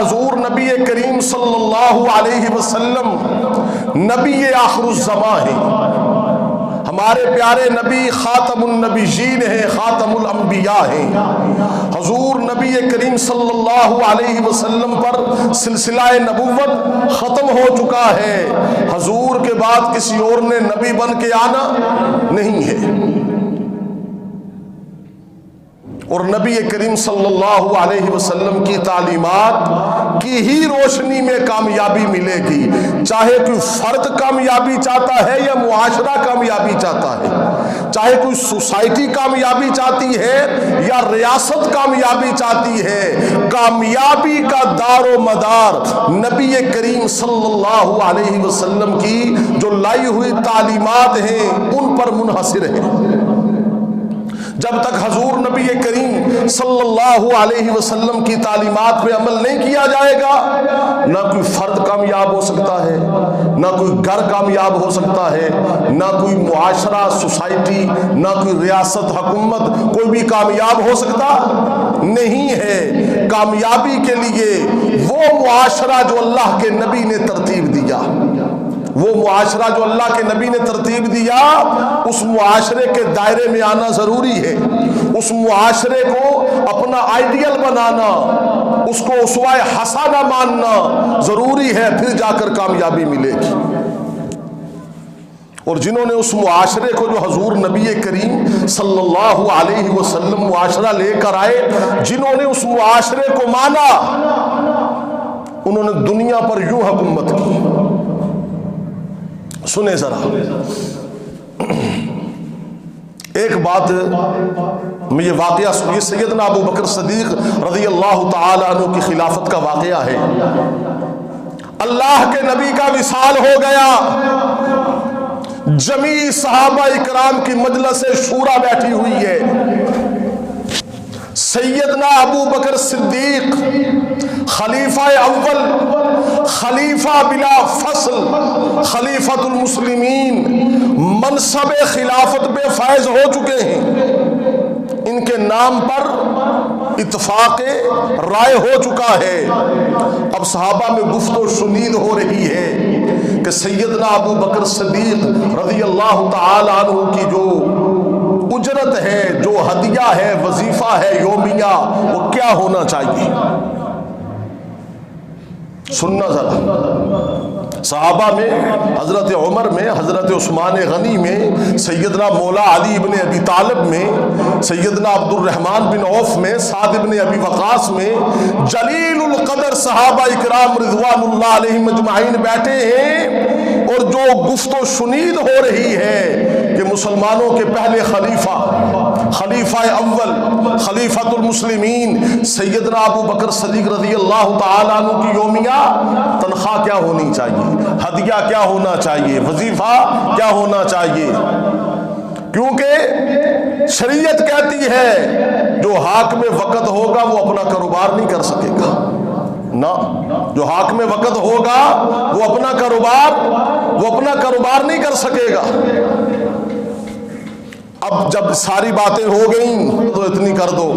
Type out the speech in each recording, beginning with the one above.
حضور نبی کریم صلی اللہ علیہ وسلم نبی آخر الزماں ہیں، ہمارے پیارے نبی خاتم النبیین ہیں، خاتم الانبیاء ہیں۔ حضور نبی کریم صلی اللہ علیہ وسلم پر سلسلہ نبوت ختم ہو چکا ہے، حضور کے بعد کسی اور نے نبی بن کے آنا نہیں ہے، اور نبی کریم صلی اللہ علیہ وسلم کی تعلیمات کی ہی روشنی میں کامیابی ملے گی، چاہے کوئی فرد کامیابی چاہتا ہے یا معاشرہ کامیابی چاہتا ہے، چاہے کوئی سوسائٹی کامیابی چاہتی ہے یا ریاست کامیابی چاہتی ہے، کامیابی کا دار و مدار نبی کریم صلی اللہ علیہ وسلم کی جو لائی ہوئی تعلیمات ہیں ان پر منحصر ہے۔ جب تک حضور نبی کریم صلی اللہ علیہ وسلم کی تعلیمات پہ عمل نہیں کیا جائے گا، نہ کوئی فرد کامیاب ہو سکتا ہے، نہ کوئی گھر کامیاب ہو سکتا ہے، نہ کوئی معاشرہ سوسائٹی، نہ کوئی ریاست حکومت، کوئی بھی کامیاب ہو سکتا نہیں ہے۔ کامیابی کے لیے وہ معاشرہ جو اللہ کے نبی نے ترتیب دیا، وہ معاشرہ جو اللہ کے نبی نے ترتیب دیا، اس معاشرے کے دائرے میں آنا ضروری ہے، اس معاشرے کو اپنا آئیڈیل بنانا، اس کو اسوہ حسنہ ماننا ضروری ہے، پھر جا کر کامیابی ملے گی۔ اور جنہوں نے اس معاشرے کو جو حضور نبی کریم صلی اللہ علیہ وسلم معاشرہ لے کر آئے، جنہوں نے اس معاشرے کو مانا، انہوں نے دنیا پر یوں حکومت کی۔ سنیں ذرا، ایک بات میں، یہ واقعہ یہ سیدنا ابو بکر صدیق رضی اللہ تعالی عنہ کی خلافت کا واقعہ ہے۔ اللہ کے نبی کا وصال ہو گیا، جمیع صحابہ اکرام کی مجلس شورا بیٹھی ہوئی ہے، سیدنا ابو بکر صدیق خلیفہ اول، خلیفہ بلا فصل، خلیفۃ المسلمین، منصب خلافت پہ فائز ہو چکے ہیں، ان کے نام پر اتفاق رائے ہو چکا ہے۔ اب صحابہ میں گفت و شنید ہو رہی ہے کہ سیدنا ابو بکر صدیق رضی اللہ تعالی عنہ کی جو اجرت ہے، جو ہدیہ ہے، وظیفہ ہے یومیہ، وہ کیا ہونا چاہیے؟ سننا ذرا، صحابہ میں حضرت عمر میں، حضرت عثمان غنی میں، سیدنا مولا علی بن ابی طالب میں، سیدنا عبد الرحمن بن عوف میں، سعد بن ابی وقاص میں، جلیل القدر صحابہ اکرام رضوان اللہ علیہم اجمعین بیٹھے ہیں، اور جو گفت و شنید ہو رہی ہے کہ مسلمانوں کے پہلے خلیفہ اول، خلیفۃ المسلمین سیدنا ابو بکر صدیق رضی اللہ تعالیٰ عنہ کی یومیہ تنخواہ کیا ہونی چاہیے، ہدیہ کیا ہونا چاہیے، وظیفہ کیا ہونا چاہیے؟ کیونکہ شریعت کہتی ہے جو حاکم وقت ہوگا وہ اپنا کاروبار نہیں کر سکے گا، نہ، جو حاکم وقت ہوگا وہ اپنا کاروبار نہیں کر سکے گا۔ اب جب ساری باتیں ہو گئیں تو اتنی کر دو،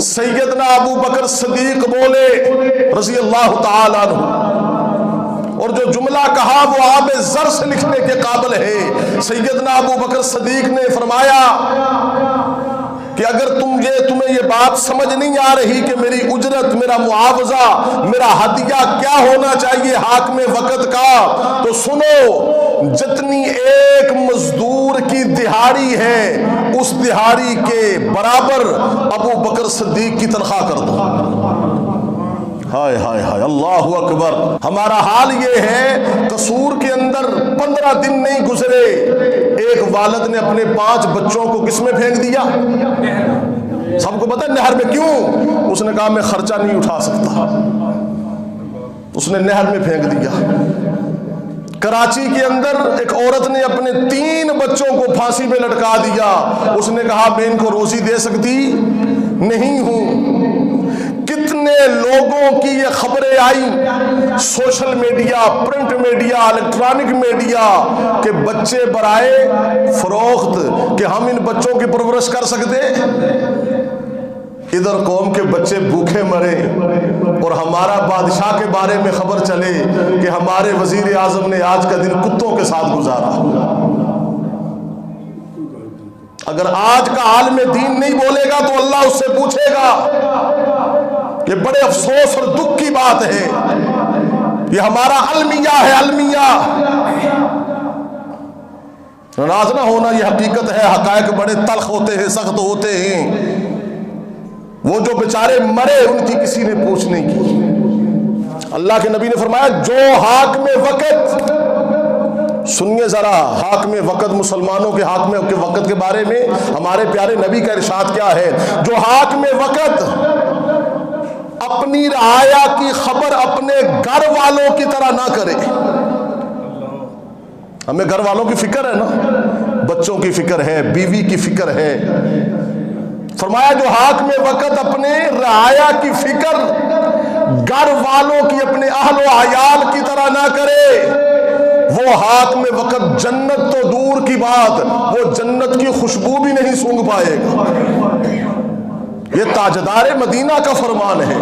سیدنا ابو بکر صدیق بولے رضی اللہ تعالیٰ عنہ، اور جو جملہ کہا وہ آب زر سے لکھنے کے قابل ہے۔ سیدنا ابو بکر صدیق نے فرمایا کہ اگر تمہیں یہ بات سمجھ نہیں آ رہی کہ میری اجرت، میرا معاوضہ، میرا ہدیہ کیا ہونا چاہیے حاکم وقت کا، تو سنو، جتنی ایک مزدور کی دہاڑی ہے اس دہاڑی کے برابر ابو بکر صدیق کی تنخواہ کر دو۔ ہائے ہائے ہائے، اللہ اکبر۔ ہمارا حال یہ ہے، قصور کے اندر 15 دن نہیں گزرے، ایک والد نے اپنے 5 بچوں کو کس میں پھینک دیا؟ سب کو پتہ ہے نہر میں۔ کیوں؟ اس نے کہا میں خرچہ نہیں اٹھا سکتا، اس نے نہر میں پھینک دیا۔ کراچی کے اندر ایک عورت نے اپنے 3 بچوں کو پھانسی پہ لٹکا دیا، اس نے کہا میں ان کو روزی دے سکتی نہیں ہوں۔ کتنے لوگوں کی یہ خبریں آئیں، social media, print media, electronic media, کہ بچے برائے فروخت، کہ ہم ان بچوں کی پرورش کر سکتے، ادھر قوم کے بچے بھوکے مرے اور ہمارا بادشاہ کے بارے میں خبر چلے کہ ہمارے وزیر اعظم نے آج کا دن کتوں کے ساتھ گزارا. اگر آج کا عالم دین نہیں بولے گا تو اللہ اس سے پوچھے گا. یہ بڑے افسوس اور دکھ کی بات ہے. یہ ہمارا المیہ ہے, المیہ. ناراض نہ ہونا, یہ حقیقت ہے. حقائق بڑے تلخ ہوتے ہیں, سخت ہوتے ہیں. وہ جو بیچارے مرے ان کی کسی نے پوچھ نہیں کی. اللہ کے نبی نے فرمایا جو حاکم وقت, سنیے ذرا, حاکم وقت, مسلمانوں کے حاکم کے وقت کے بارے میں ہمارے پیارے نبی کا ارشاد کیا ہے. جو حاکم وقت اپنی رعایا کی خبر اپنے گھر والوں کی طرح نہ کرے. ہمیں گھر والوں کی فکر ہے نا, بچوں کی فکر ہے, بیوی کی فکر ہے. فرمایا جو حاکم وقت اپنے رعایا کی فکر گھر والوں کی, اپنے اہل و عیال کی طرح نہ کرے, وہ حاکم وقت جنت تو دور کی بات, وہ جنت کی خوشبو بھی نہیں سونگھ پائے گا. یہ تاجدار مدینہ کا فرمان ہے.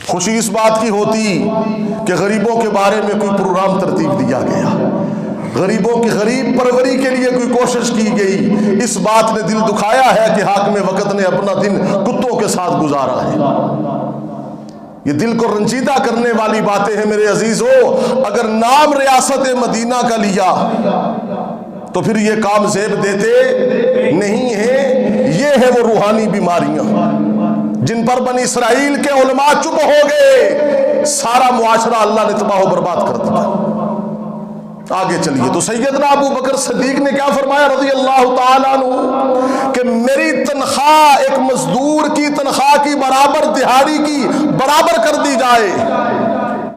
خوشی اس بات کی ہوتی کہ غریبوں کے بارے میں کوئی پروگرام ترتیب دیا گیا, غریبوں کی غریب پروری کے لیے کوئی کوشش کی گئی. اس بات نے دل دکھایا ہے کہ حاکم وقت نے اپنا دن کتوں کے ساتھ گزارا ہے. یہ دل کو رنجیدہ کرنے والی باتیں ہیں میرے عزیزو. اگر نام ریاست مدینہ کا لیا تو پھر یہ کام زیب دیتے نہیں ہیں. یہ ہے وہ روحانی بیماریاں جن پر بنی اسرائیل کے علماء چپ ہو گئے, سارا معاشرہ اللہ نے تباہ و برباد کر دیا. آگے چلیے تو سیدنا ابو بکر صدیق نے کیا فرمایا رضی اللہ تعالیٰ عنہ کہ میری تنخواہ ایک مزدور کی تنخواہ کی برابر, دہاڑی کی برابر کر دی جائے.